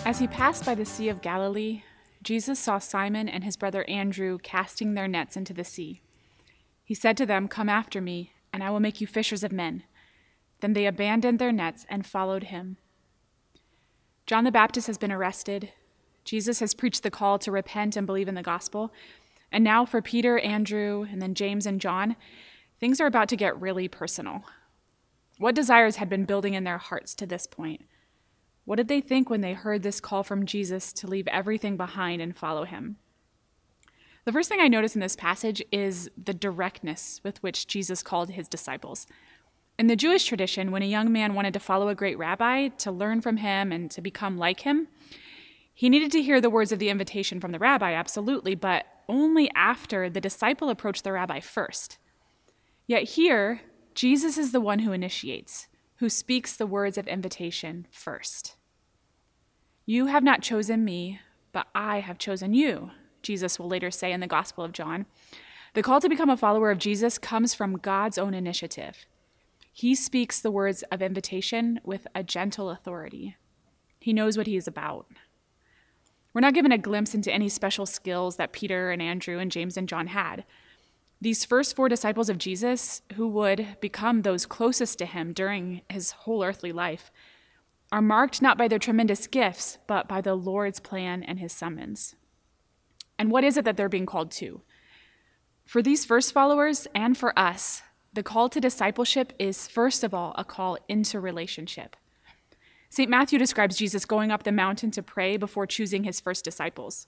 As he passed by the Sea of Galilee, Jesus saw Simon and his brother Andrew casting their nets into the sea. He said to them, "Come after me, and I will make you fishers of men." Then they abandoned their nets and followed him. John the Baptist has been arrested. Jesus has preached the call to repent and believe in the gospel. And now for Peter, Andrew, and then James and John, things are about to get really personal. What desires had been building in their hearts to this point? What did they think when they heard this call from Jesus to leave everything behind and follow him? The first thing I notice in this passage is the directness with which Jesus called his disciples. In the Jewish tradition, when a young man wanted to follow a great rabbi, to learn from him and to become like him, he needed to hear the words of the invitation from the rabbi, absolutely, but only after the disciple approached the rabbi first. Yet here, Jesus is the one who initiates, who speaks the words of invitation first. "You have not chosen me, but I have chosen you," Jesus will later say in the Gospel of John. The call to become a follower of Jesus comes from God's own initiative. He speaks the words of invitation with a gentle authority. He knows what he is about. We're not given a glimpse into any special skills that Peter and Andrew and James and John had. These first 4 disciples of Jesus, who would become those closest to him during his whole earthly life, are marked not by their tremendous gifts, but by the Lord's plan and his summons. And what is it that they're being called to? For these first followers and for us, the call to discipleship is, first of all, a call into relationship. St. Matthew describes Jesus going up the mountain to pray before choosing his first disciples.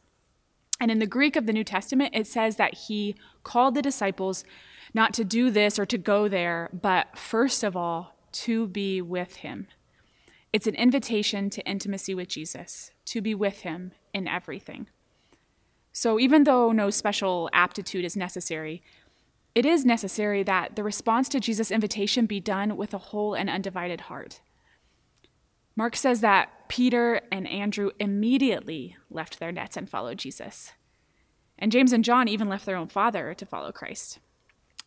And in the Greek of the New Testament, it says that he called the disciples not to do this or to go there, but first of all, to be with him. It's an invitation to intimacy with Jesus, to be with him in everything. So even though no special aptitude is necessary, it is necessary that the response to Jesus' invitation be done with a whole and undivided heart. Mark says that Peter and Andrew immediately left their nets and followed Jesus. And James and John even left their own father to follow Christ.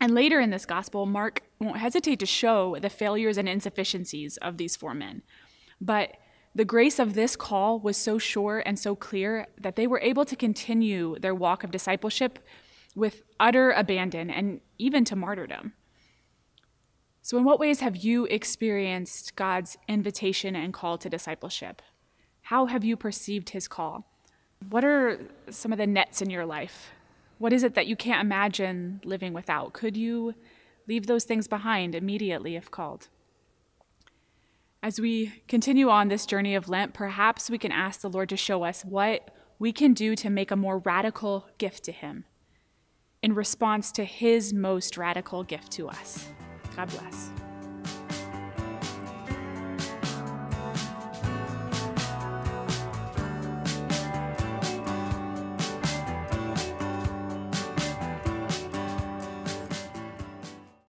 And later in this gospel, Mark won't hesitate to show the failures and insufficiencies of these 4 men. But the grace of this call was so sure and so clear that they were able to continue their walk of discipleship with utter abandon and even to martyrdom. So in what ways have you experienced God's invitation and call to discipleship? How have you perceived his call? What are some of the nets in your life? What is it that you can't imagine living without? Could you leave those things behind immediately if called? As we continue on this journey of Lent, perhaps we can ask the Lord to show us what we can do to make a more radical gift to him in response to his most radical gift to us. God bless.